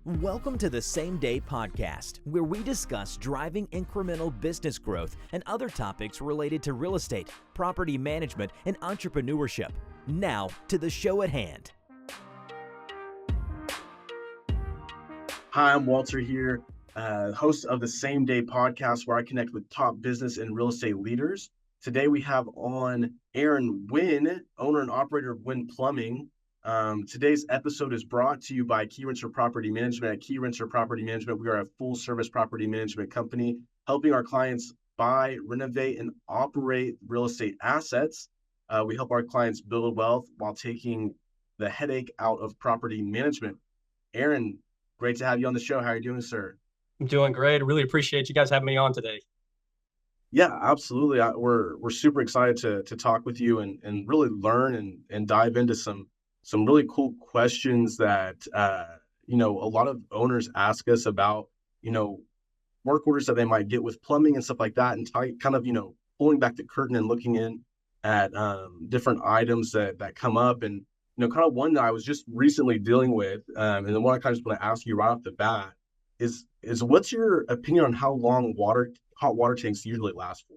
Welcome to the Same Day Podcast, where we discuss driving incremental business growth and other topics related to real estate, property management, and entrepreneurship. Now to the show at hand. Hi, I'm Walter here, host of the Same Day Podcast, where I connect with top business and real estate leaders. Today we have on Wynn, owner and operator of Wynn Plumbing. Today's episode is brought to you by Keyrenter Property Management. At Keyrenter Property Management, we are a full-service property management company helping our clients buy, renovate, and operate real estate assets. We help our clients build wealth while taking the headache out of property management. Aaron, great to have you on the show. How are you doing, sir? I'm doing great. I really appreciate you guys having me on today. Yeah, absolutely. We're super excited to talk with you and really learn and dive into some really cool questions that, a lot of owners ask us about, work orders that they might get with plumbing and stuff like that, and kind of, pulling back the curtain and looking in at different items that come up. And, kind of one that I was just recently dealing with, and the one I kind of just want to ask you right off the bat is what's your opinion on how long hot water tanks usually last for?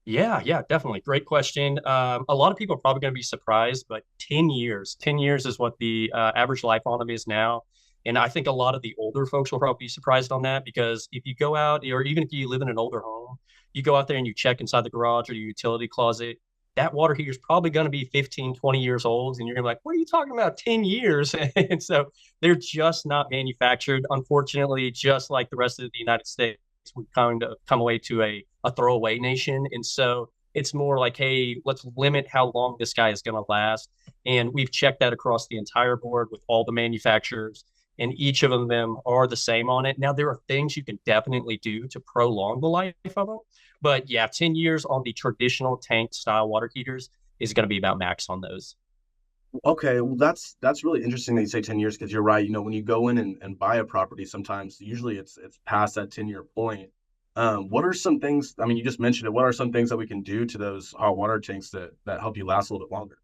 Yeah, definitely. Great question. A lot of people are probably going to be surprised, but 10 years is what the average life on them is now. And I think a lot of the older folks will probably be surprised on that, because if you go out, or even if you live in an older home, you go out there and you check inside the garage or your utility closet, that water heater is probably going to be 15, 20 years old. And you're going to be like, what are you talking about, 10 years? And so they're just not manufactured. Unfortunately, just like the rest of the United States, we've kind of come away to a throwaway nation. And so it's more like, hey, let's limit how long this guy is going to last. And we've checked that across the entire board with all the manufacturers, and each of them are the same on it. Now, there are things you can definitely do to prolong the life of them. But yeah, 10 years on the traditional tank style water heaters is going to be about max on those. Okay, well, that's really interesting that you say 10 years, because you're right. When you go in and buy a property, sometimes usually it's past that 10-year point. What are some things, you just mentioned it, what are some things that we can do to those hot water tanks that help you last a little bit longer?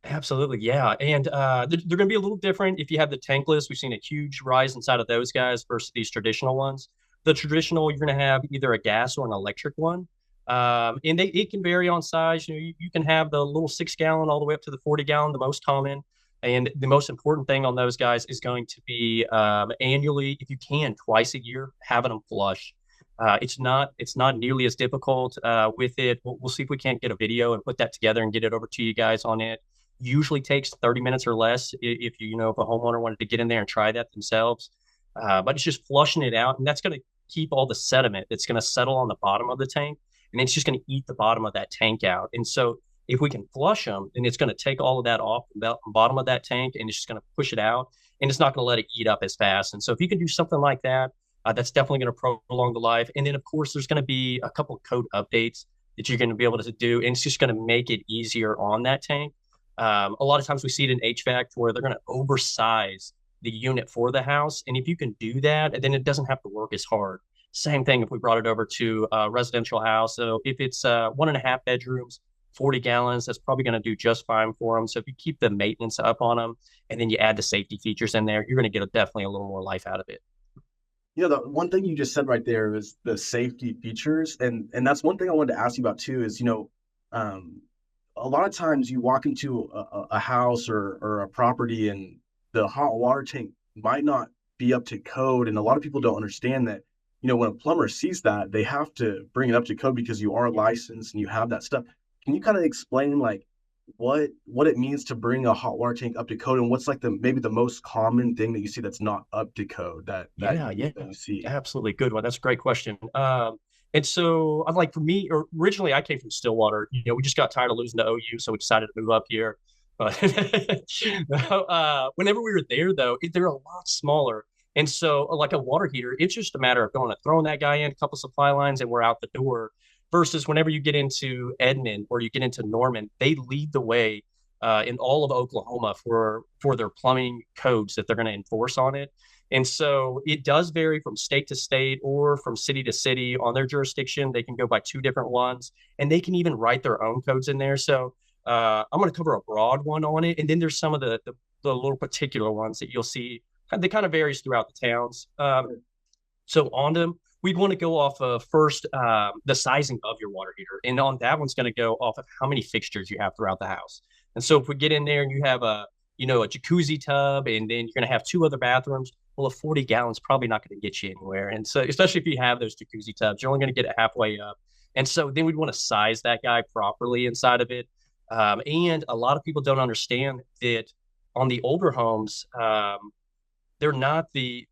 Absolutely, yeah. And they're going to be a little different if you have the tankless. We've seen a huge rise inside of those guys versus these traditional ones. The traditional, you're going to have either a gas or an electric one. And it can vary on size. You can have the little 6-gallon all the way up to the 40-gallon, the most common. And the most important thing on those guys is going to be annually, if you can, twice a year, having them flush. It's not nearly as difficult with it. We'll see if we can't get a video and put that together and get it over to you guys on it. Usually takes 30 minutes or less if if a homeowner wanted to get in there and try that themselves. But it's just flushing it out, and that's going to keep all the sediment that's going to settle on the bottom of the tank, and it's just going to eat the bottom of that tank out. And so if we can flush them, then it's going to take all of that off the bottom of that tank, and it's just going to push it out, and it's not going to let it eat up as fast. And so if you can do something like that, that's definitely going to prolong the life. And then, of course, there's going to be a couple of code updates that you're going to be able to do, and it's just going to make it easier on that tank. A lot of times we see it in HVAC where they're going to oversize the unit for the house. And if you can do that, then it doesn't have to work as hard. Same thing if we brought it over to a residential house. So if it's 1.5 bedrooms, 40 gallons, that's probably going to do just fine for them. So if you keep the maintenance up on them and then you add the safety features in there, you're going to get definitely a little more life out of it. The one thing you just said right there is the safety features. And that's one thing I wanted to ask you about too is, a lot of times you walk into a house or a property and the hot water tank might not be up to code. And a lot of people don't understand that, when a plumber sees that, they have to bring it up to code because you are licensed and you have that stuff. Can you kind of explain what it means to bring a hot water tank up to code, and what's maybe the most common thing that you see that's not up to code that you see? Absolutely. Good one. That's a great question. And so, for me, originally I came from Stillwater. We just got tired of losing to OU, so we decided to move up here. But whenever we were there, though, they're a lot smaller. And so, like a water heater, it's just a matter of throwing that guy in, a couple supply lines, and we're out the door. Versus whenever you get into Edmond or you get into Norman, they lead the way in all of Oklahoma for their plumbing codes that they're going to enforce on it. And so it does vary from state to state or from city to city on their jurisdiction. They can go by 2 different ones, and they can even write their own codes in there. So I'm going to cover a broad one on it. And then there's some of the little particular ones that you'll see They kind of varies throughout the towns. So on them, we'd want to go off of first the sizing of your water heater. And on that one's going to go off of how many fixtures you have throughout the house. And so if we get in there and you have a jacuzzi tub, and then you're going to have 2 other bathrooms, well, a 40 gallons probably not going to get you anywhere. And so, especially if you have those jacuzzi tubs, you're only going to get it halfway up. And so then we'd want to size that guy properly inside of it. And a lot of people don't understand that on the older homes, they're not the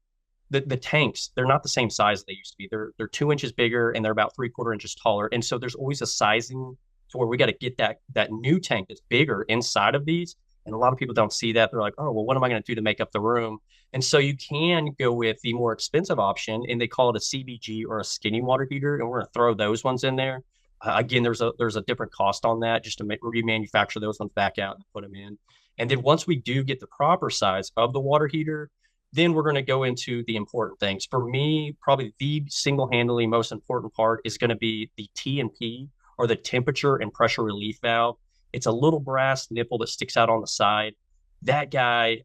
tanks, they're not the same size they used to be. They're 2 inches bigger and they're about 3/4 inches taller. And so there's always a sizing to where we got to get that new tank that's bigger inside of these. And a lot of people don't see that. They're like, oh, well, what am I going to do to make up the room? And so you can go with the more expensive option, and they call it a CBG or a skinny water heater. And we're going to throw those ones in there. Again, there's a different cost on that just to remanufacture those ones back out and put them in. And then once we do get the proper size of the water heater, then we're going to go into the important things. For me, probably the single-handedly most important part is going to be the T&P, or the temperature and pressure relief valve. It's a little brass nipple that sticks out on the side. That guy,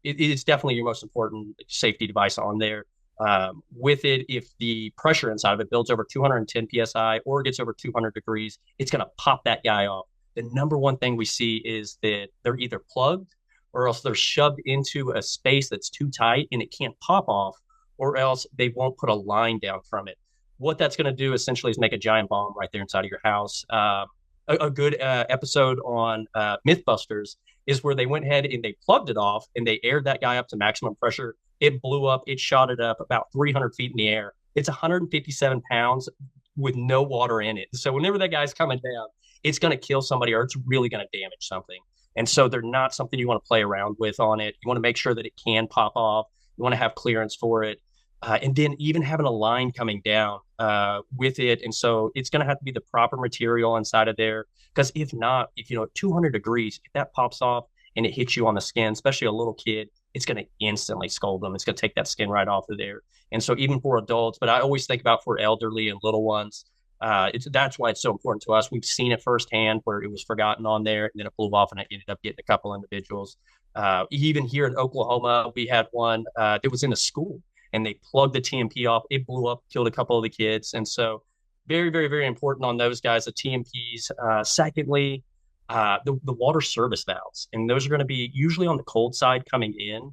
it is definitely your most important safety device on there. With it, if the pressure inside of it builds over 210 psi or gets over 200 degrees, it's going to pop that guy off. The number one thing we see is that they're either plugged, or else they're shoved into a space that's too tight and it can't pop off, or else they won't put a line down from it. What that's going to do essentially is make a giant bomb right there inside of your house. A good episode on Mythbusters is where they went ahead and they plugged it off and they aired that guy up to maximum pressure. It blew up. It shot it up about 300 feet in the air. It's 157 pounds with no water in it. So whenever that guy's coming down, it's going to kill somebody, or it's really going to damage something. And so they're not something you want to play around with on it. You want to make sure that it can pop off. You want to have clearance for it. And then even having a line coming down with it. And so it's going to have to be the proper material inside of there. Because if not, if 200 degrees, if that pops off and it hits you on the skin, especially a little kid, it's going to instantly scald them. It's going to take that skin right off of there. And so even for adults, but I always think about for elderly and little ones, that's why it's so important to us. We've seen it firsthand where it was forgotten on there, and then it blew off, and it ended up getting a couple individuals. Even here in Oklahoma, we had one that was in a school, and they plugged the TMP off. It blew up, killed a couple of the kids. And so very, very, very important on those guys, the TMPs. Secondly, the water service valves. And those are going to be usually on the cold side coming in,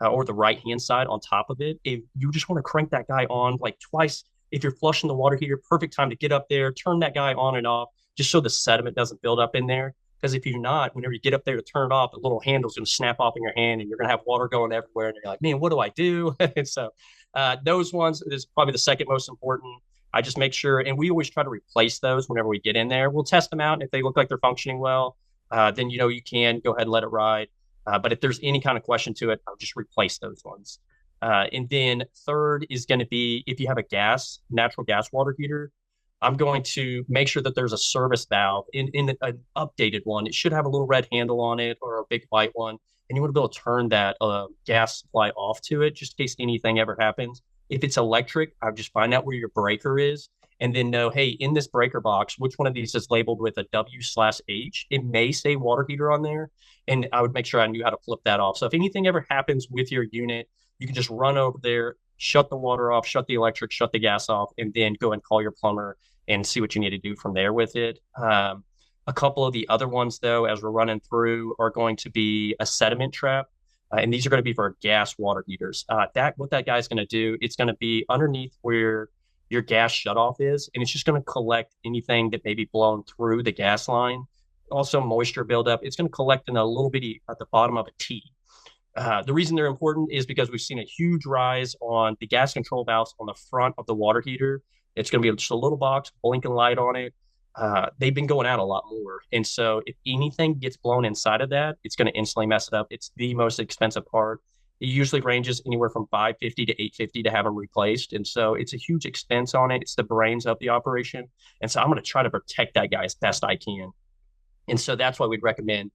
or the right-hand side on top of it. If you just want to crank that guy on like twice, if you're flushing the water heater, perfect time to get up there, turn that guy on and off, just so the sediment doesn't build up in there. Because if you're not, whenever you get up there to turn it off, the little handle's going to snap off in your hand, and you're going to have water going everywhere. And you're like, man, what do I do? And so those ones is probably the second most important. I just make sure, and we always try to replace those whenever we get in there. We'll test them out. And if they look like they're functioning well, then you can go ahead and let it ride. But if there's any kind of question to it, I'll just replace those ones. And then third is going to be, if you have a natural gas water heater, I'm going to make sure that there's a service valve in an updated one. It should have a little red handle on it, or a big white one. And you want to be able to turn that gas supply off to it, just in case anything ever happens. If it's electric, I'll just find out where your breaker is, and then know, hey, in this breaker box, which one of these is labeled with a W/H? It may say water heater on there. And I would make sure I knew how to flip that off. So if anything ever happens with your unit, you can just run over there, shut the water off, shut the electric, shut the gas off, and then go and call your plumber and see what you need to do from there with it. A couple of the other ones, though, as we're running through, are going to be a sediment trap. And these are going to be for gas water heaters. What that guy's going to do, it's going to be underneath where your gas shutoff is, and it's just going to collect anything that may be blown through the gas line. Also, moisture buildup. It's going to collect in a little bitty at the bottom of a T. The reason they're important is because we've seen a huge rise on the gas control valves on the front of the water heater. It's going to be just a little box, blinking light on it. They've been going out a lot more. And so if anything gets blown inside of that, it's going to instantly mess it up. It's the most expensive part. It usually ranges anywhere from $550 to $850 to have them replaced. And so it's a huge expense on it. It's the brains of the operation. And so I'm going to try to protect that guy as best I can. And so that's why we'd recommend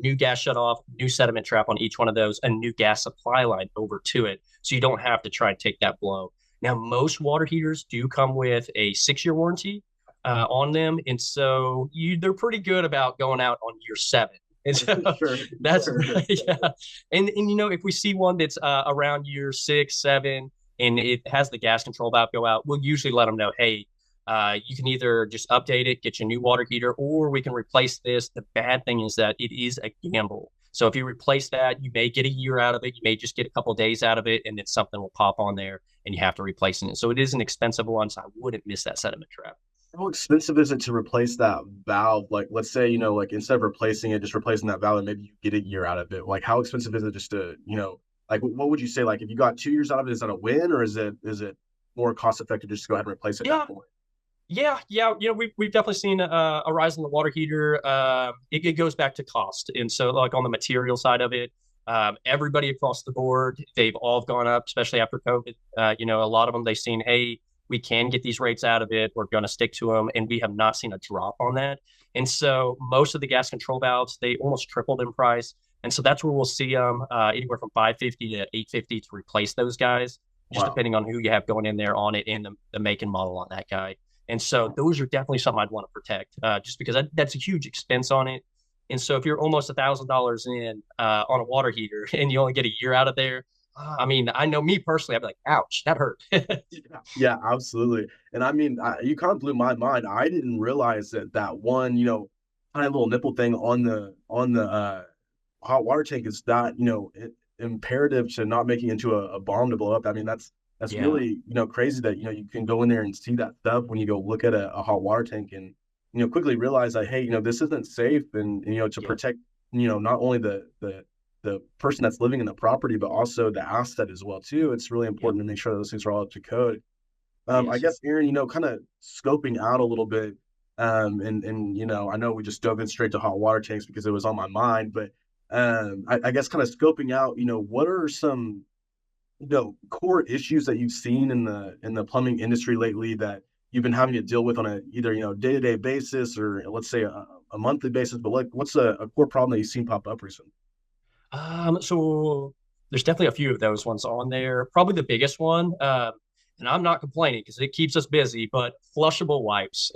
new gas shutoff, new sediment trap on each one of those, a new gas supply line over to it, so you don't have to try and take that blow. Now, most water heaters do come with a 6-year warranty on them, and so they're pretty good about going out on year 7. And so Sure, that's sure. yeah. And if we see one that's around year 6, 7, and it has the gas control valve go out, we'll usually let them know, hey, you can either just update it, get you a new water heater, or we can replace this. The bad thing is that it is a gamble. So if you replace that, you may get a year out of it. You may just get a couple of days out of it, and then something will pop on there, and you have to replace it. So it is an expensive one. So I wouldn't miss that sediment trap. How expensive is it to replace that valve? Like, let's say, like instead of replacing it, just replacing that valve, and maybe you get a year out of it. Like, how expensive is it just to, like, what would you say? Like, if you got 2 years out of it, is that a win, or is it more cost effective just to go ahead and replace it at Yeah, that point? yeah. We've definitely seen a rise in the water heater. It goes back to cost, and so like on the material side of it, everybody across the board, they've all gone up, especially after COVID. A lot of them they've seen, hey, we can get these rates out of it. We're going to stick to them, and we have not seen a drop on that. And so most of the gas control valves they almost tripled in price, and so that's where we'll see them anywhere from 550 to 850 to replace those guys, just Wow. depending on who you have going in there on it and the make and model on that guy. And so those are definitely something I'd want to protect, just because that's a huge expense on it. And so if you're almost $1,000 in on a water heater and you only get a year out of there, I mean, I know me personally, I'd be like, ouch, that hurt. Yeah, absolutely. And I mean, you kind of blew my mind. I didn't realize that one, kind of little nipple thing on the hot water tank is that, imperative to not making it into a bomb to blow up. I mean, that's Yeah. really, crazy that, you can go in there and see that stuff when you go look at a hot water tank and, quickly realize that, hey, this isn't safe. And, to Yep. protect, not only the person that's living in the property, but also the asset as well, too. It's really Yep. important to make sure those things are all up to code. I Yes. guess, Aaron, kind of scoping out a little bit, and I know we just dove in straight to hot water tanks because it was on my mind, but I guess kind of scoping out, what are some core issues that you've seen in the plumbing industry lately that you've been having to deal with on a either day-to-day basis or let's say a monthly basis, but like what's a core problem that you've seen pop up recently? So there's definitely a few of those ones on there. Probably the biggest one, and I'm not complaining because it keeps us busy, but flushable wipes.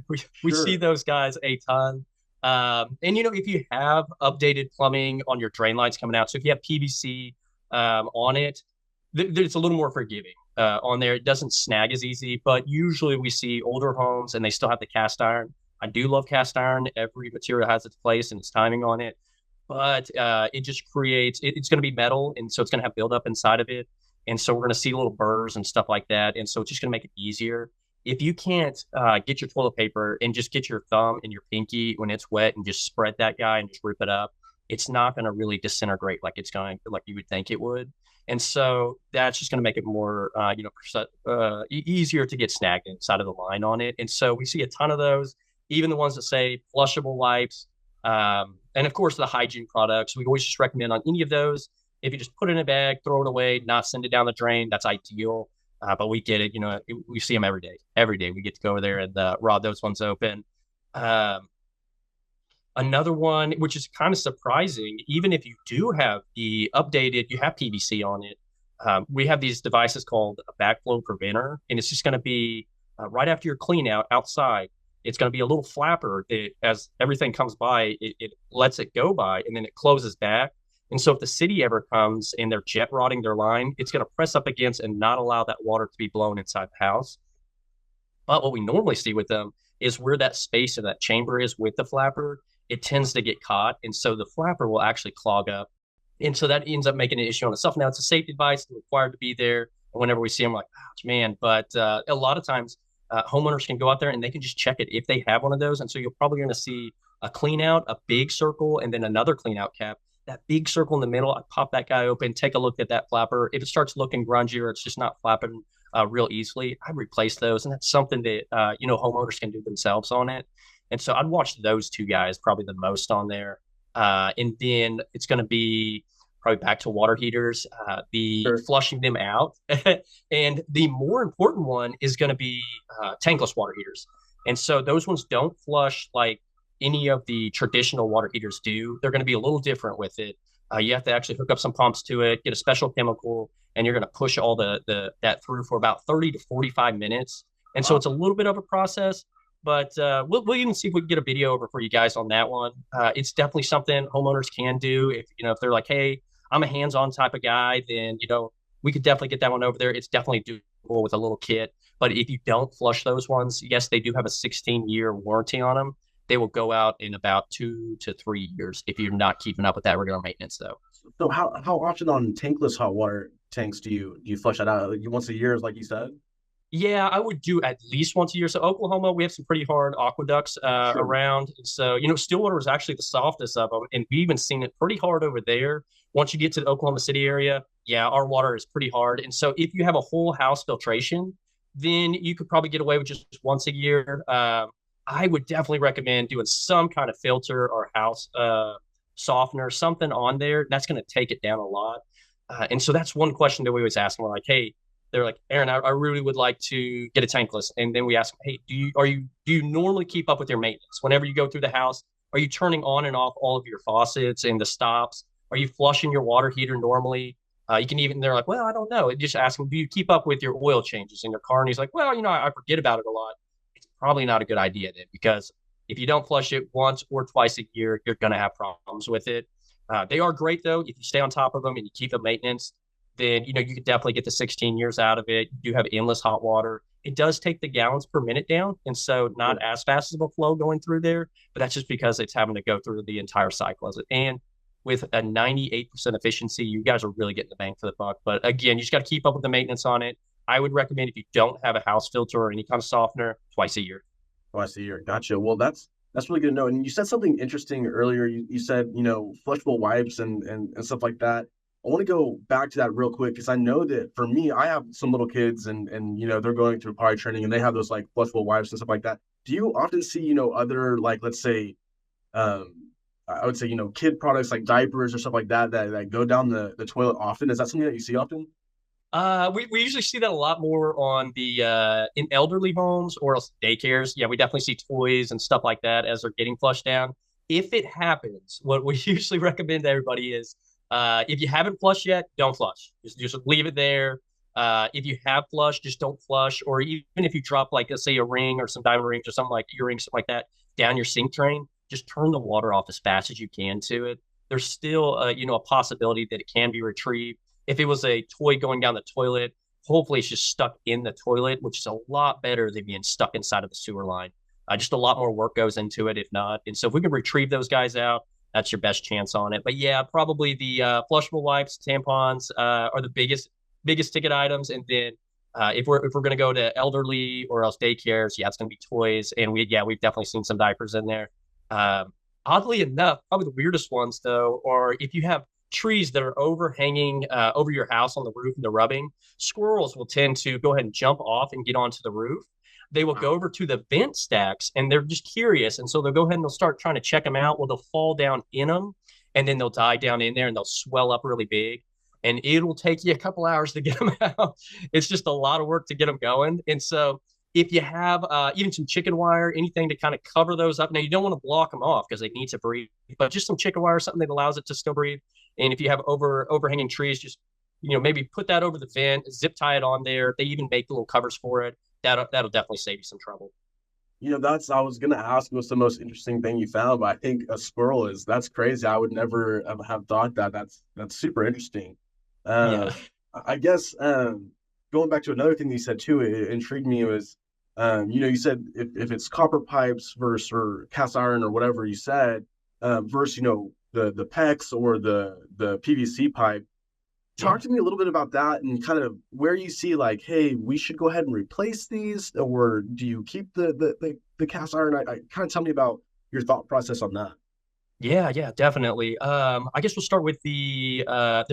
We see Sure. those guys a ton. And if you have updated plumbing on your drain lines coming out, so if you have PVC on it, it's a little more forgiving on there. It doesn't snag as easy, but usually we see older homes and they still have the cast iron. I do love cast iron. Every material has its place and its timing on it, but it just creates it's going to be metal, and so it's going to have buildup inside of it, and so we're going to see little burrs and stuff like that, and so it's just going to make it easier. If you can't get your toilet paper and just get your thumb and your pinky when it's wet and just spread that guy and just rip it up, it's not going to really disintegrate like you would think it would. And so that's just going to make it more easier to get snagged inside of the line on it. And so we see a ton of those, even the ones that say flushable wipes. And of course, the hygiene products, we always just recommend on any of those. If you just put it in a bag, throw it away, not send it down the drain, that's ideal. But we get it, we see them every day. Every day we get to go over there and rod those ones open. Um, Another one, which is kind of surprising, even if you do have the updated, you have PVC on it. We have these devices called a backflow preventer, and it's just going to be right after your clean out outside. It's going to be a little flapper that, as everything comes by, it lets it go by, and then it closes back. And so if the city ever comes and they're jet rodding their line, it's going to press up against and not allow that water to be blown inside the house. But what we normally see with them is where that space in that chamber is with the flapper, it tends to get caught. And so the flapper will actually clog up. And so that ends up making an issue on itself. Now, it's a safety device, it's required to be there. And whenever we see them, we're like, ouch, man. But a lot of times, homeowners can go out there and they can just check it if they have one of those. And so you're probably going to see a clean out, a big circle, and then another clean out cap. That big circle in the middle, I pop that guy open, take a look at that flapper. If it starts looking grungy or it's just not flapping real easily, I'd replace those. And that's something that, homeowners can do themselves on it. And so I'd watch those two guys probably the most on there. And then it's going to be probably back to water heaters, the Sure. flushing them out. And the more important one is going to be tankless water heaters. And so those ones don't flush like any of the traditional water heaters do. They're going to be a little different with it. You have to actually hook up some pumps to it, get a special chemical, and you're going to push all that through for about 30 to 45 minutes. And so Wow. it's a little bit of a process, But we'll even see if we can get a video over for you guys on that one. It's definitely something homeowners can do. If they're like, hey, I'm a hands-on type of guy, then we could definitely get that one over there. It's definitely doable with a little kit. But if you don't flush those ones, yes, they do have a 16-year warranty on them. They will go out in about 2 to 3 years if you're not keeping up with that regular maintenance, though. So how often on tankless hot water tanks do you flush that out? Like once a year, like you said? Yeah, I would do at least once a year. So Oklahoma, we have some pretty hard aqueducts Sure. around. So, Stillwater is actually the softest of them, and we've even seen it pretty hard over there. Once you get to the Oklahoma City area, yeah, our water is pretty hard. And so if you have a whole house filtration, then you could probably get away with just once a year. I would definitely recommend doing some kind of filter or house softener, something on there. That's going to take it down a lot. And so that's one question that we always ask them. We're like, hey, they're like, Aaron, I really would like to get a tankless. And then we ask them, hey, do you normally keep up with your maintenance? Whenever you go through the house, are you turning on and off all of your faucets and the stops? Are you flushing your water heater normally? They're like, well, I don't know. And just ask them, do you keep up with your oil changes in your car? And he's like, well, I forget about it a lot. It's probably not a good idea then, because if you don't flush it once or twice a year, you're going to have problems with it. They are great, though. If you stay on top of them and you keep the maintenance, then you could definitely get the 16 years out of it. You do have endless hot water. It does take the gallons per minute down, and so not as fast of a flow going through there, but that's just because it's having to go through the entire cycle. And with a 98% efficiency, you guys are really getting the bang for the buck. But again, you just got to keep up with the maintenance on it. I would recommend, if you don't have a house filter or any kind of softener, twice a year. Twice a year. Gotcha. Well, that's really good to know. And you said something interesting earlier. You said, flushable wipes and stuff like that. I want to go back to that real quick because I know that for me, I have some little kids and they're going through potty training and they have those like flushable wipes and stuff like that. Do you often see, other like, let's say, I would say, kid products like diapers or stuff like that go down the toilet often? Is that something that you see often? We usually see that a lot more on the in elderly homes or else daycares. Yeah, we definitely see toys and stuff like that as they're getting flushed down. If it happens, what we usually recommend to everybody is, if you haven't flushed yet, don't flush. Just leave it there. If you have flushed, just don't flush. Or even if you drop, like, let's say, a ring or some diamond rings or something like earrings, something like that, down your sink drain, just turn the water off as fast as you can to it. There's still, a possibility that it can be retrieved. If it was a toy going down the toilet, hopefully it's just stuck in the toilet, which is a lot better than being stuck inside of the sewer line. Just a lot more work goes into it if not. And so if we can retrieve those guys out, that's your best chance on it. But yeah, probably the flushable wipes, tampons are the biggest ticket items. And then if we're going to go to elderly or else daycares, yeah, it's going to be toys. And we've definitely seen some diapers in there. Oddly enough, probably the weirdest ones though, are if you have trees that are overhanging over your house on the roof and the rubbing, squirrels will tend to go ahead and jump off and get onto the roof. They will go over to the vent stacks and they're just curious. And so they'll go ahead and they'll start trying to check them out. Well, they'll fall down in them and then they'll die down in there and they'll swell up really big. And it'll take you a couple hours to get them out. It's just a lot of work to get them going. And so if you have even some chicken wire, anything to kind of cover those up. Now, you don't want to block them off because they need to breathe, but just some chicken wire, something that allows it to still breathe. And if you have overhanging trees, just maybe put that over the vent, zip tie it on there. They even make little covers for it. That'll definitely save you some trouble. I was gonna ask what's the most interesting thing you found, but I think a squirrel that's crazy. I would never have thought that. That's super interesting. Yeah. I guess going back to another thing that you said too, it intrigued me was, you said if it's copper pipes versus or cast iron or whatever you said, versus the PEX or the PVC pipe. Talk to me a little bit about that and kind of where you see like, hey, we should go ahead and replace these, or do you keep the cast iron? I kind of tell me about your thought process on that. Yeah, definitely. I guess we'll start with the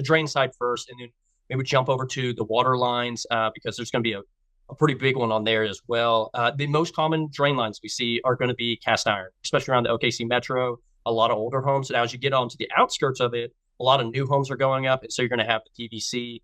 drain side first, and then maybe jump over to the water lines because there's going to be a pretty big one on there as well. The most common drain lines we see are going to be cast iron, especially around the OKC Metro. A lot of older homes. Now, as you get onto the outskirts of it, a lot of new homes are going up, and so you're going to have the PVC.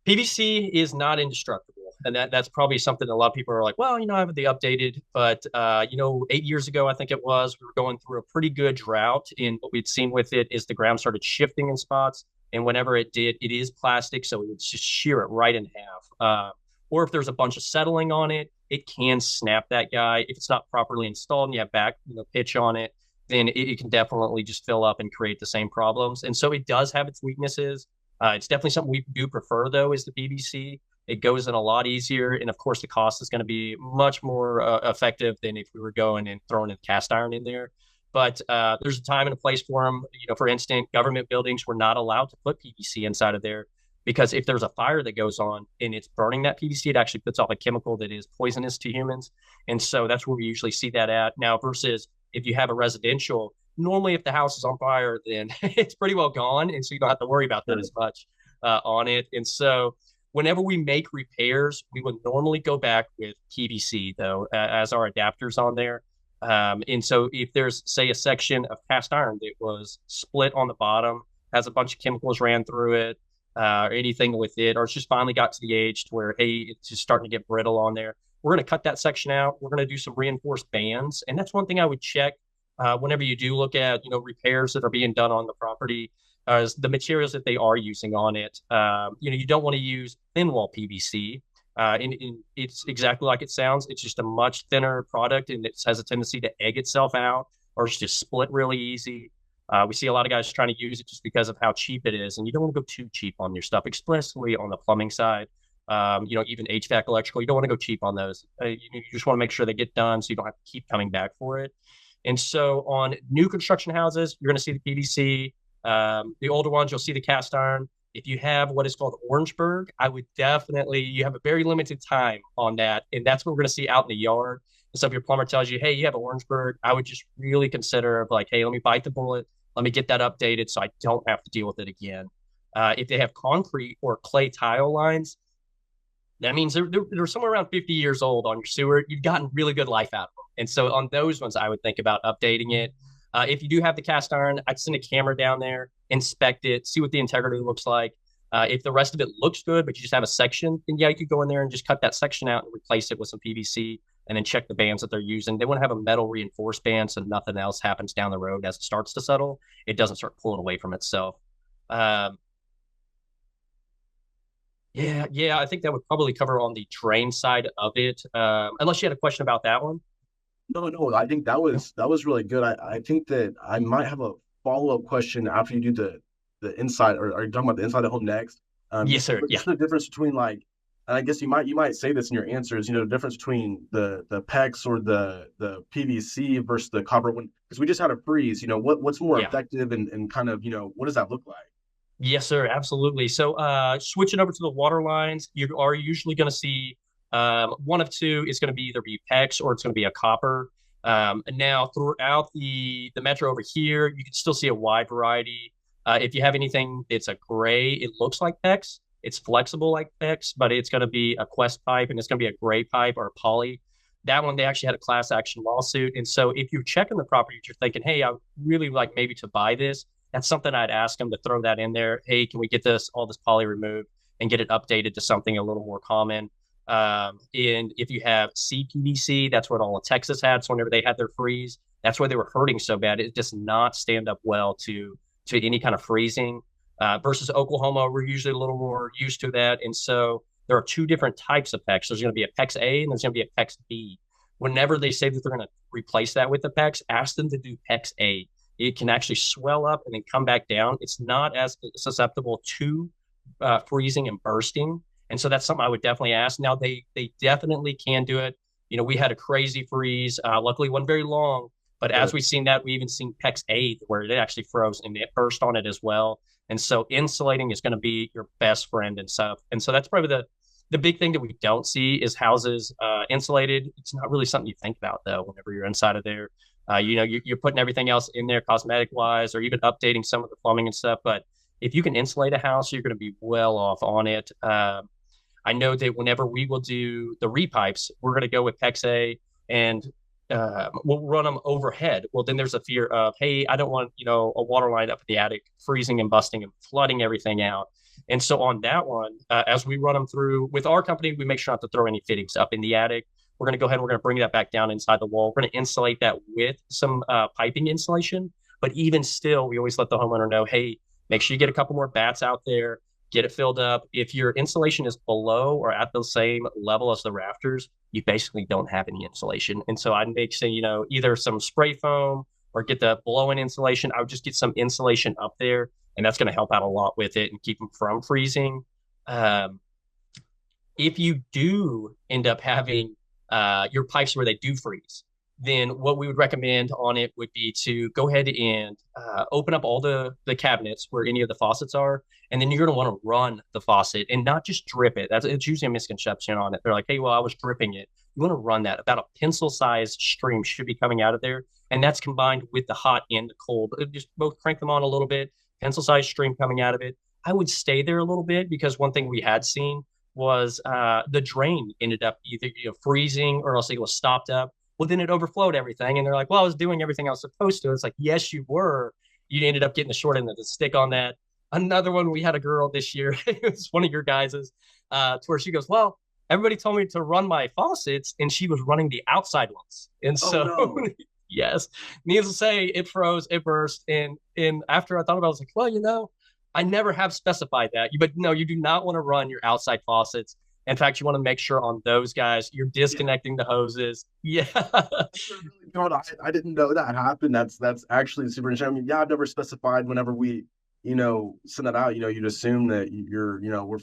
PVC is not indestructible, and that's probably something a lot of people are like, well, I haven't they updated, but 8 years ago, I think it was, we were going through a pretty good drought, and what we'd seen with it is the ground started shifting in spots, and whenever it did, it is plastic, so it would just shear it right in half. Or if there's a bunch of settling on it, it can snap that guy. If it's not properly installed and you have back, pitch on it, then it can definitely just fill up and create the same problems. And so it does have its weaknesses. It's definitely something we do prefer, though, is the PVC. It goes in a lot easier. And of course, the cost is going to be much more effective than if we were going and throwing a cast iron in there. But there's a time and a place for them. For instance, government buildings were not allowed to put PVC inside of there because if there's a fire that goes on and it's burning that PVC, it actually puts off a chemical that is poisonous to humans. And so that's where we usually see that at now versus if you have a residential. Normally, if the house is on fire, then it's pretty well gone. And so you don't have to worry about that as much on it. And so whenever we make repairs, we would normally go back with PVC, though, as our adapters on there. And so if there's, say, a section of cast iron that was split on the bottom, has a bunch of chemicals ran through it, or anything with it, or it's just finally got to the age to where, hey, it's just starting to get brittle on there, we're going to cut that section out. We're going to do some reinforced bands. And that's one thing I would check whenever you do look at, repairs that are being done on the property, is the materials that they are using on it. You don't want to use thin wall PVC. And it's exactly like it sounds. It's just a much thinner product, and it has a tendency to egg itself out or it's just split really easy. We see a lot of guys trying to use it just because of how cheap it is, and you don't want to go too cheap on your stuff, especially on the plumbing side. Even HVAC, electrical, you don't want to go cheap on those. You just want to make sure they get done so you don't have to keep coming back for it. And so on new construction houses, you're going to see the PVC. The older ones, you'll see the cast iron. If you have what is called Orangeburg, I would definitely, you have a very limited time on that. And that's what we're going to see out in the yard. And so if your plumber tells you, hey, you have an Orangeburg, I would just really consider like, hey, let me bite the bullet. Let me get that updated so I don't have to deal with it again. If they have concrete or clay tile lines, that means they're somewhere around 50 years old on your sewer. You've gotten really good life out of them. And so on those ones, I would think about updating it. If you do have the cast iron, I'd send a camera down there, inspect it, see what the integrity looks like. If the rest of it looks good, but you just have a section, then yeah, you could go in there and just cut that section out and replace it with some PVC and then check the bands that they're using. They want to have a metal reinforced band so nothing else happens down the road as it starts to settle. It doesn't start pulling away from itself. Yeah, I think that would probably cover on the drain side of it. Unless you had a question about that one. No, I think that was really good. I think that I might have a follow-up question after you do the inside, or are you talking about the inside of the home next? Yes, sir. Yeah. What's the difference between and I guess you might say this in your answers, the difference between the PEX or the PVC versus the copper one, because we just had a freeze, what's more effective and kind of, what does that look like? Yes, sir. Absolutely. So switching over to the water lines, you are usually going to see one of two. Is going to either be PEX or it's going to be a copper. And now throughout the metro over here, you can still see a wide variety. If you have anything that's a gray, it looks like PEX. It's flexible like PEX, but it's going to be a Quest pipe and it's going to be a gray pipe or a poly. That one, they actually had a class action lawsuit. And so if you're checking the property, you're thinking, hey, I really like maybe to buy this. That's something I'd ask them to throw that in there. Hey, can we get all this poly removed and get it updated to something a little more common? And if you have CPVC, that's what all of Texas had. So whenever they had their freeze, that's why they were hurting so bad. It does not stand up well to any kind of freezing. Versus Oklahoma, we're usually a little more used to that. And so there are two different types of PEX. There's going to be a PEX A and there's going to be a PEX B. Whenever they say that they're going to replace that with the PEX, ask them to do PEX A. It can actually swell up and then come back down. It's not as susceptible to freezing and bursting. And so that's something I would definitely ask. Now, they definitely can do it. We had a crazy freeze. Luckily, it wasn't very long. But as we've seen that, we even seen PEX A where it actually froze and it burst on it as well. And so insulating is going to be your best friend and stuff. And so that's probably the big thing that we don't see is houses insulated. It's not really something you think about, though, whenever you're inside of there. You're putting everything else in there cosmetic wise or even updating some of the plumbing and stuff. But if you can insulate a house, you're going to be well off on it. I know that whenever we will do the repipes, we're going to go with PEX A and we'll run them overhead. Well, then there's a fear of, hey, I don't want, a water line up in the attic freezing and busting and flooding everything out. And so on that one, as we run them through with our company, we make sure not to throw any fittings up in the attic. We're going to go ahead and we're going to bring that back down inside the wall. We're going to insulate that with some piping insulation. But even still, we always let the homeowner know, hey, make sure you get a couple more bats out there. get it filled up. If your insulation is below or at the same level as the rafters, you basically don't have any insulation. And so I'd make, say, either some spray foam or get the blow-in insulation. I would just get some insulation up there, and that's going to help out a lot with it and keep them from freezing. Um, if you do end up having your pipes where they do freeze, then what we would recommend on it would be to go ahead and open up all the cabinets where any of the faucets are. And then you're going to want to run the faucet and not just drip it. It's usually a misconception on it. They're like, hey, well, I was dripping it. You want to run that. About a pencil-sized stream should be coming out of there. And that's combined with the hot and the cold. Just both crank them on a little bit, pencil-sized stream coming out of it. I would stay there a little bit because one thing we had seen was the drain ended up either freezing or else it was stopped up. Well, then it overflowed everything. And they're like, well, I was doing everything I was supposed to. It's like, yes, you were. You ended up getting the short end of the stick on that. Another one, we had a girl this year. It was one of your guys's, to where she goes, well, everybody told me to run my faucets, and she was running the outside ones. And so, no. Yes, needless to say, it froze, it burst. And after I thought about it, I was like, well, I never have specified that. But no, you do not want to run your outside faucets. In fact, you want to make sure on those guys, you're disconnecting the hoses. Yeah. I didn't know that happened. That's actually super interesting. I mean, I've never specified whenever we, send that out, you'd assume that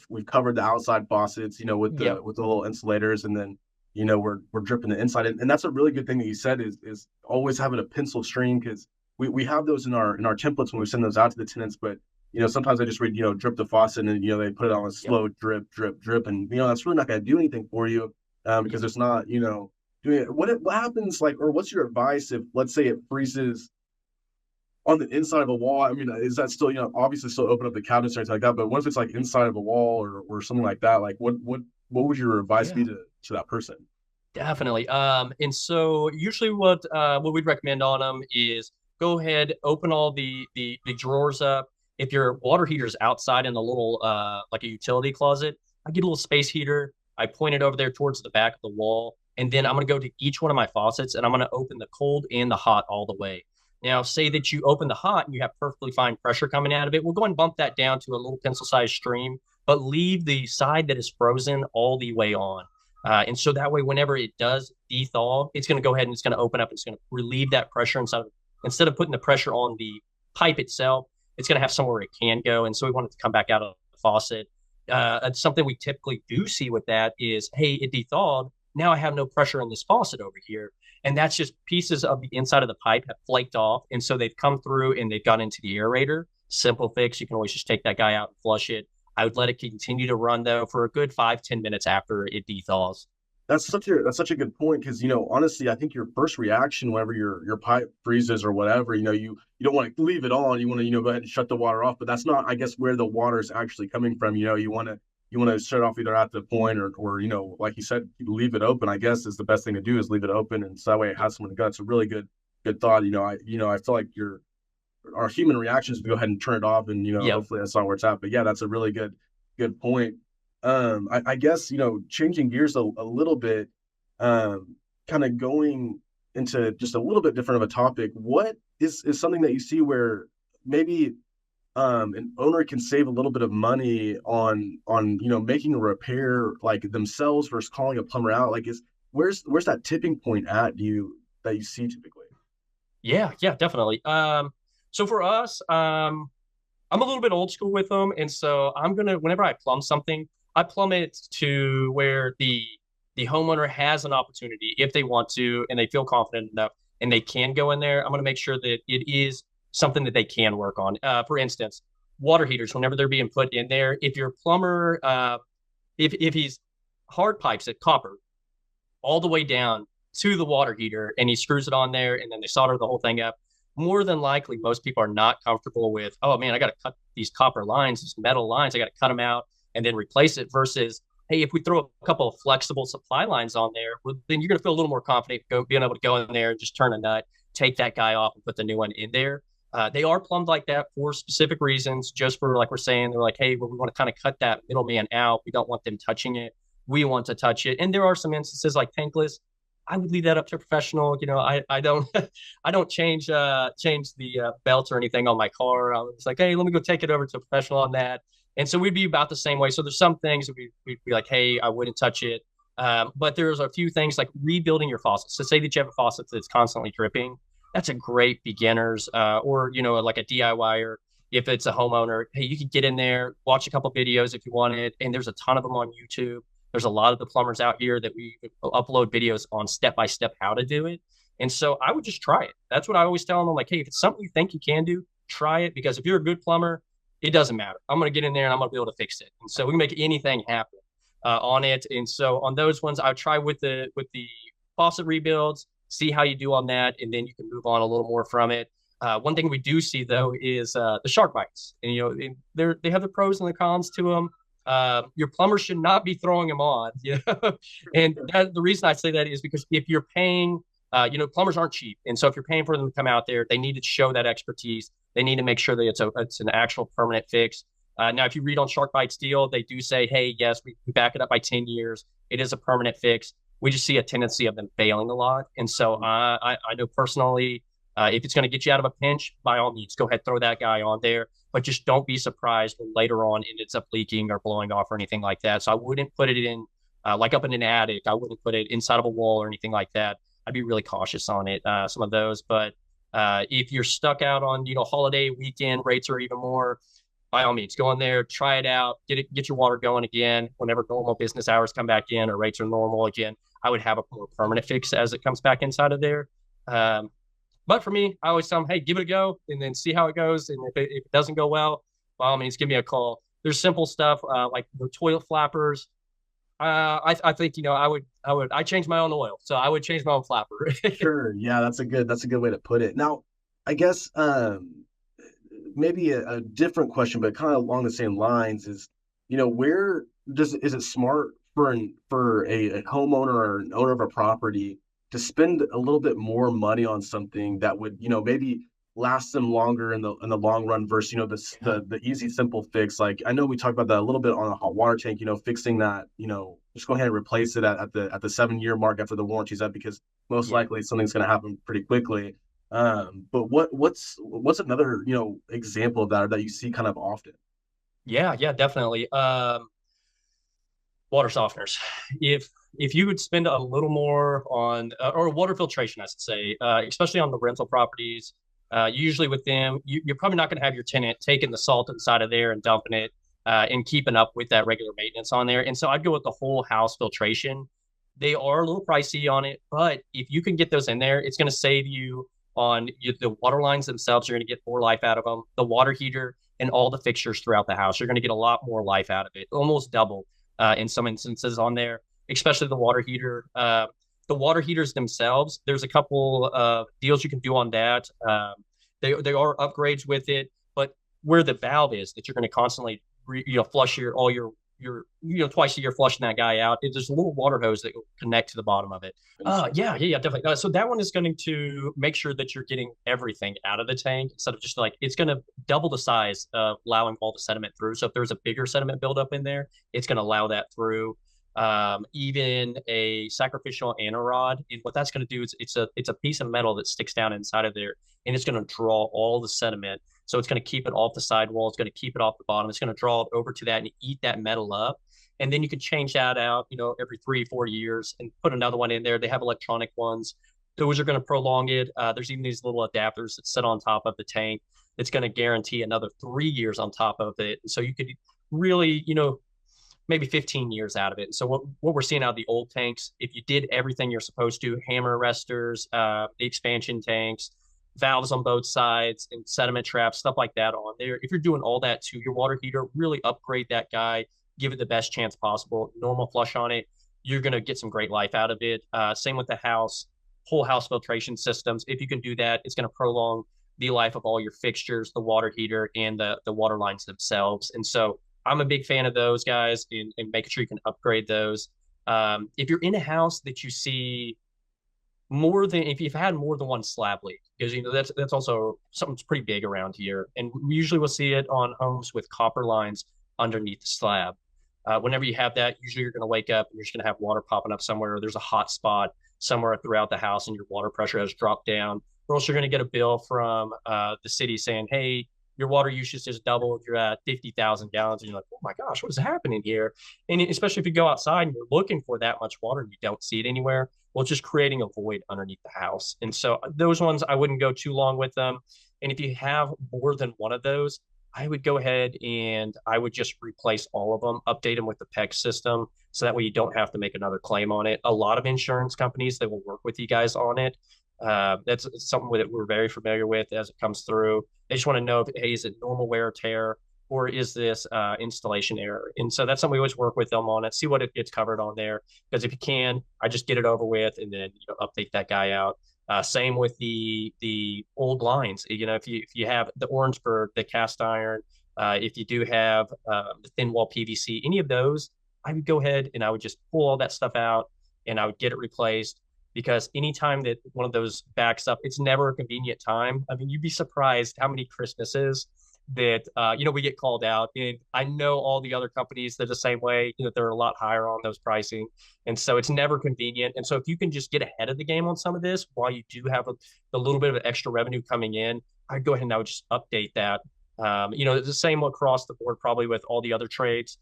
we've covered the outside faucets, with the little insulators, and then, we're dripping the inside. And that's a really good thing that you said is always having a pencil stream, because we have those in our templates when we send those out to the tenants, but sometimes I just read, drip the faucet, and, they put it on a slow drip, drip, drip. And, that's really not going to do anything for you because it's not, doing it. What happens, or what's your advice if, let's say, it freezes on the inside of a wall? I mean, is that still, obviously still open up the cabinets or anything like that, but what if it's inside of a wall or something like that? What would your advice be to that person? Definitely. And so usually what we'd recommend on them is go ahead, open all the drawers up. If your water heater's outside in a little, like a utility closet, I get a little space heater. I point it over there towards the back of the wall. And then I'm going to go to each one of my faucets, and I'm going to open the cold and the hot all the way. Now, say that you open the hot and you have perfectly fine pressure coming out of it. We'll go and bump that down to a little pencil-sized stream, but leave the side that is frozen all the way on. And so that way, whenever it does thaw, it's going to go ahead and it's going to open up. It's going to relieve that pressure instead of putting the pressure on the pipe itself. It's going to have somewhere it can go. And so we want it to come back out of the faucet. Something we typically do see with that is, hey, it thawed. Now I have no pressure in this faucet over here. And that's just pieces of the inside of the pipe have flaked off. And so they've come through and they've gone into the aerator. Simple fix. You can always just take that guy out and flush it. I would let it continue to run, though, for a good 5-10 minutes after it thaws. That's such a good point, because honestly, I think your first reaction whenever your pipe freezes or whatever, you don't want to leave it on. You want to go ahead and shut the water off, but that's not, I guess, where the water is actually coming from. You want to shut it off either at the point or like you said, leave it open. I guess is the best thing to do, is leave it open, and so that way it has someone to go. It's a really good thought. I feel like our human reaction is to go ahead and turn it off, and hopefully that's not where it's at. But yeah, that's a really good point. I guess, changing gears a little bit, kind of going into just a little bit different of a topic. What is something that you see where maybe an owner can save a little bit of money on making a repair themselves versus calling a plumber out? Where's that tipping point at that you see typically? Yeah, definitely. So for us, I'm a little bit old school with them. And so whenever I plumb something, I plumb it to where the homeowner has an opportunity, if they want to, and they feel confident enough, and they can go in there. I'm going to make sure that it is something that they can work on. For instance, water heaters, whenever they're being put in there, if your plumber, if he's hard pipes at copper all the way down to the water heater, and he screws it on there, and then they solder the whole thing up, more than likely, most people are not comfortable with, oh man, I got to cut these copper lines, these metal lines, I got to cut them out and then replace it, versus, hey, if we throw a couple of flexible supply lines on there, well, then you're going to feel a little more confident being able to go in there and just turn a nut, take that guy off and put the new one in there. They are plumbed like that for specific reasons, just for, like we're saying, they're like, hey, well, we want to kind of cut that middleman out. We don't want them touching it. We want to touch it. And there are some instances like tankless. I would leave that up to a professional. I don't I don't change the belt or anything on my car. I was like, hey, let me go take it over to a professional on that. And so we'd be about the same way. So there's some things that we'd be like, hey, I wouldn't touch it. But there's a few things like rebuilding your faucet. So say that you have a faucet that's constantly dripping. That's a great beginners or like a DIYer. If it's a homeowner, hey, you could get in there, watch a couple videos if you wanted, and there's a ton of them on YouTube. There's a lot of the plumbers out here that we upload videos on step-by-step how to do it. And so I would just try it. That's what I always tell them. I'm like, hey, if it's something you think you can do, try it. Because if you're a good plumber, it doesn't matter. I'm going to get in there and I'm going to be able to fix it. And so we can make anything happen on it. And so on those ones, I would try with the faucet rebuilds, see how you do on that, and then you can move on a little more from it. One thing we do see though is the shark bites, and they have the pros and the cons to them. Your plumber should not be throwing them on, and the reason I say that is because if you're paying, plumbers aren't cheap, and so if you're paying for them to come out there, they need to show that expertise. They need to make sure that it's an actual permanent fix. Now, if you read on Shark Bites deal, they do say, hey, yes, we back it up by 10 years. It is a permanent fix. We just see a tendency of them failing a lot, and so I know personally. If it's going to get you out of a pinch, by all means, go ahead, throw that guy on there. But just don't be surprised when later on it ends up leaking or blowing off or anything like that. So I wouldn't put it in like up in an attic. I wouldn't put it inside of a wall or anything like that. I'd be really cautious on it, some of those. But if you're stuck out on, holiday weekend rates or even more, by all means, go in there, try it out, get your water going again. Whenever normal business hours come back in or rates are normal again, I would have a more permanent fix as it comes back inside of there. But for me, I always tell them, hey, give it a go and then see how it goes. And if it doesn't go well, by all means, give me a call. There's simple stuff like the toilet flappers. I think, I change my own oil. So I would change my own flapper. Sure. Yeah, that's a good way to put it. Now, I guess maybe a different question, but kind of along the same lines is, where is it smart for a homeowner or an owner of a property to spend a little bit more money on something that would, maybe last them longer in the long run versus, the easy, simple fix. Like I know we talked about that a little bit on a hot water tank, fixing that, just go ahead and replace it at the 7-year mark after the warranty's up, because most likely something's going to happen pretty quickly. But what's another, example of that you see kind of often? Yeah, definitely. Water softeners. If you would spend a little more on or water filtration, I should say, especially on the rental properties, usually with them, you're probably not going to have your tenant taking the salt inside of there and dumping it and keeping up with that regular maintenance on there. And so I'd go with the whole house filtration. They are a little pricey on it, but if you can get those in there, it's going to save you on the water lines themselves. You're going to get more life out of them. The water heater and all the fixtures throughout the house, you're going to get a lot more life out of it, almost double in some instances on there. Especially the water heater. The water heaters themselves, there's a couple of deals you can do on that. They are upgrades with it, but where the valve is that you're going to constantly flush your twice a year flushing that guy out. There's a little water hose that will connect to the bottom of it. Yeah, definitely. So that one is going to make sure that you're getting everything out of the tank instead of just like, it's going to double the size of allowing all the sediment through. So if there's a bigger sediment buildup in there, it's going to allow that through. Even a sacrificial anarod, and what that's going to do is it's a piece of metal that sticks down inside of there, and it's going to draw all the sediment. So it's going to keep it off the sidewall. It's going to keep it off the bottom. It's going to draw it over to that and eat that metal up. And then you can change that out, every 3-4 years and put another one in there. They have electronic ones. Those are going to prolong it. There's even these little adapters that sit on top of the tank. That's going to guarantee another 3 years on top of it. So you could really, maybe 15 years out of it. So what we're seeing out of the old tanks, if you did everything you're supposed to, hammer arresters, the expansion tanks, valves on both sides, and sediment traps, stuff like that on there, if you're doing all that to your water heater, really upgrade that guy, give it the best chance possible, normal flush on it, you're going to get some great life out of it. Same with the house, whole house filtration systems. If you can do that, it's going to prolong the life of all your fixtures, the water heater, and the water lines themselves. And so I'm a big fan of those guys and making sure you can upgrade those. If you're in a house that you see if you've had more than one slab leak, because that's also something that's pretty big around here. And we usually will see it on homes with copper lines underneath the slab. Whenever you have that, usually you're going to wake up and you're just going to have water popping up somewhere, or there's a hot spot somewhere throughout the house and your water pressure has dropped down. Or else you're going to get a bill from the city saying, hey, your water usage has doubled. You're at 50,000 gallons. And you're like, oh my gosh, what is happening here? And especially if you go outside and you're looking for that much water and you don't see it anywhere, well, it's just creating a void underneath the house. And so those ones, I wouldn't go too long with them. And if you have more than one of those, I would go ahead and I would just replace all of them, update them with the PEC system. So that way you don't have to make another claim on it. A lot of insurance companies, they will work with you guys on it. That's something that we're very familiar with as it comes through. They just want to know if, hey, is it normal wear or tear, or is this installation error? And so that's something we always work with them on it, see what it gets covered on there. Because if you can, I just get it over with and then update that guy out. Same with the old lines. If you have the Orangeburg, the cast iron, if you do have the thin wall PVC, any of those, I would go ahead and I would just pull all that stuff out and I would get it replaced. Because anytime that one of those backs up, it's never a convenient time. I mean, you'd be surprised how many Christmases that we get called out. And I know all the other companies, they're the same way. They're a lot higher on those pricing, and so it's never convenient. And so if you can just get ahead of the game on some of this while you do have a little bit of extra revenue coming in, I'd go ahead and I would just update that. It's the same across the board, probably with all the other trades.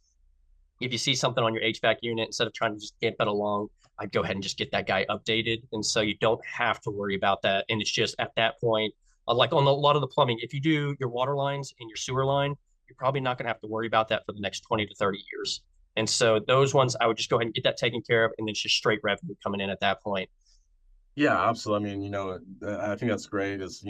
If you see something on your HVAC unit, instead of trying to just get that along, I'd go ahead and just get that guy updated. And so you don't have to worry about that. And it's just at that point, like on a lot of the plumbing, if you do your water lines and your sewer line, you're probably not going to have to worry about that for the next 20 to 30 years. And so those ones, I would just go ahead and get that taken care of. And then it's just straight revenue coming in at that point. Yeah, absolutely. I mean, I think that's great. Is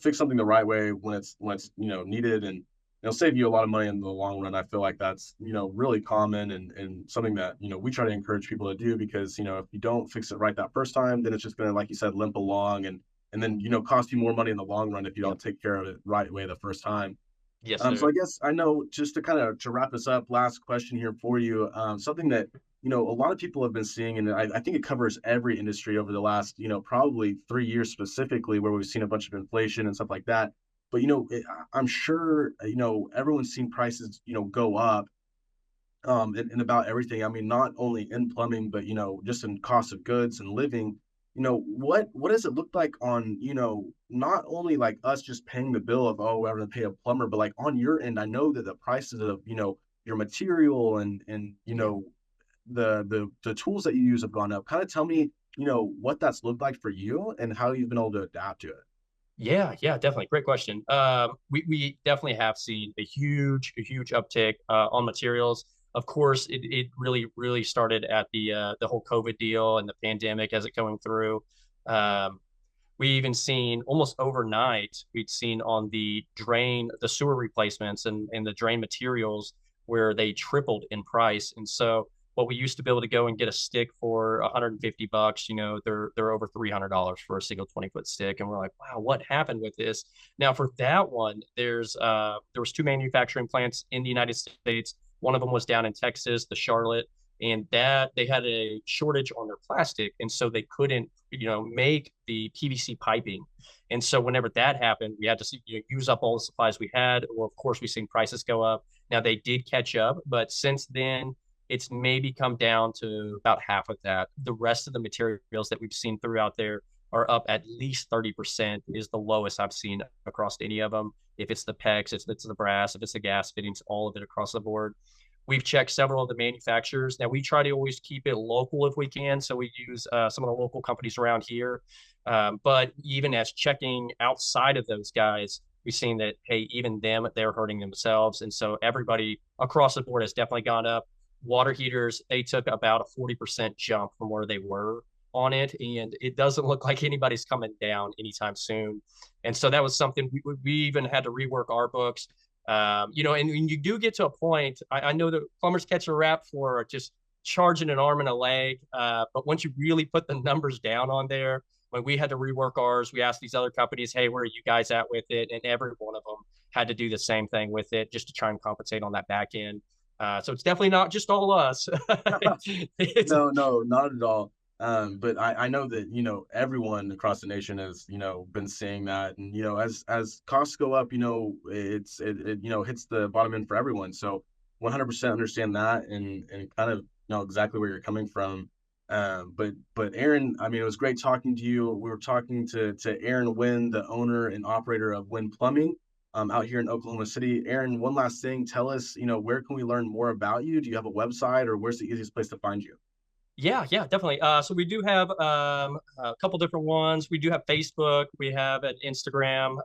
fix something the right way when it's needed, and save you a lot of money in the long run. I feel like that's really common and something that we try to encourage people to do, because if you don't fix it right that first time, then it's just gonna, like you said, limp along and then cost you more money in the long run if you don't take care of it right way the first time. Yes, So I guess I know, just to wrap this up, last question here for you. Something that a lot of people have been seeing, and I think it covers every industry over the last probably 3 years specifically, where we've seen a bunch of inflation and stuff like that. But I'm sure everyone's seen prices go up in about everything. I mean, not only in plumbing, but just in cost of goods and living. What does it look like on not only like us just paying the bill of, oh, we're going to pay a plumber, but like on your end, I know that the prices of your material and the tools that you use have gone up. Kind of tell me what that's looked like for you and how you've been able to adapt to it. Yeah, definitely. Great question. We definitely have seen a huge uptick on materials. Of course, it really started at the whole COVID deal and the pandemic as it going through. We even seen almost overnight, we'd seen on the sewer replacements and the drain materials where they tripled in price. And so what we used to be able to go and get a stick for $150, they're over $300 for a single 20-foot stick. And we're like, wow, what happened with this? Now for that one, there was two manufacturing plants in the United States. One of them was down in Texas, the Charlotte, and that they had a shortage on their plastic. And so they couldn't, make the PVC piping. And so whenever that happened, we had to use up all the supplies we had. Well, of course, we've seen prices go up. Now they did catch up, but since then, it's maybe come down to about half of that. The rest of the materials that we've seen throughout there are up at least 30%, is the lowest I've seen across any of them. If it's the PEX, if it's the brass, if it's the gas fittings, all of it across the board. We've checked several of the manufacturers. Now, we try to always keep it local if we can, so we use some of the local companies around here. But even as checking outside of those guys, we've seen that, hey, even them, they're hurting themselves. And so everybody across the board has definitely gone up. Water heaters, they took about a 40% jump from where they were on it, and it doesn't look like anybody's coming down anytime soon. And so that was something we even had to rework our books. And when you do get to a point, I know that plumbers catch a rap for just charging an arm and a leg, but once you really put the numbers down on there, when we had to rework ours, we asked these other companies, hey, where are you guys at with it? And every one of them had to do the same thing with it, just to try and compensate on that back end. So it's definitely not just all us. No, not at all. But I know that everyone across the nation has been seeing that, and as costs go up, it hits the bottom end for everyone. So 100% understand that and kind of know exactly where you're coming from. But Aaron, I mean, it was great talking to you. We were talking to Aaron Wynn, the owner and operator of Wynn Plumbing, out here in Oklahoma City. Aaron, one last thing, tell us, where can we learn more about you? Do you have a website, or where's the easiest place to find you? Yeah, yeah, definitely. So we do have a couple different ones. We do have Facebook. We have an Instagram.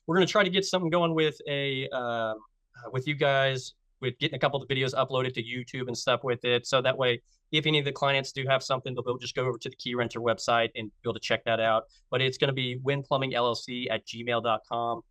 We're going to try to get something going with you guys, with getting a couple of videos uploaded to YouTube and stuff with it. So that way, if any of the clients do have something, they'll just go over to the Keyrenter website and be able to check that out. But it's going to be wynnplumbingllc@gmail.com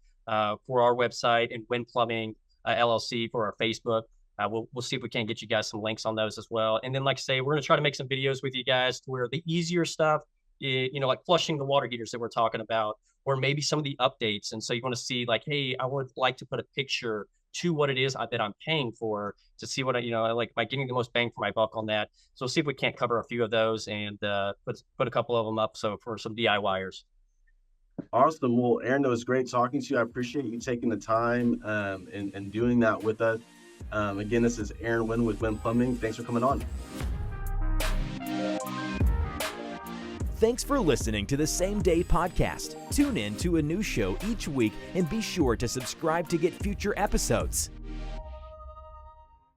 for our website, and Wynn Plumbing LLC for our Facebook. We'll see if we can get you guys some links on those as well. And then, like I say, we're going to try to make some videos with you guys to where the easier stuff, like flushing the water heaters that we're talking about, or maybe some of the updates. And so you want to see like, hey, I would like to put a picture to what it is that I'm paying for, to see what I like by getting the most bang for my buck on that. So we'll see if we can't cover a few of those and put a couple of them up. So for some DIYers. Awesome. Well, Aaron, it was great talking to you. I appreciate you taking the time and doing that with us. Again, this is Aaron Wynn with Wynn Plumbing. Thanks for coming on. Thanks for listening to the Same Day Podcast. Tune in to a new show each week and be sure to subscribe to get future episodes.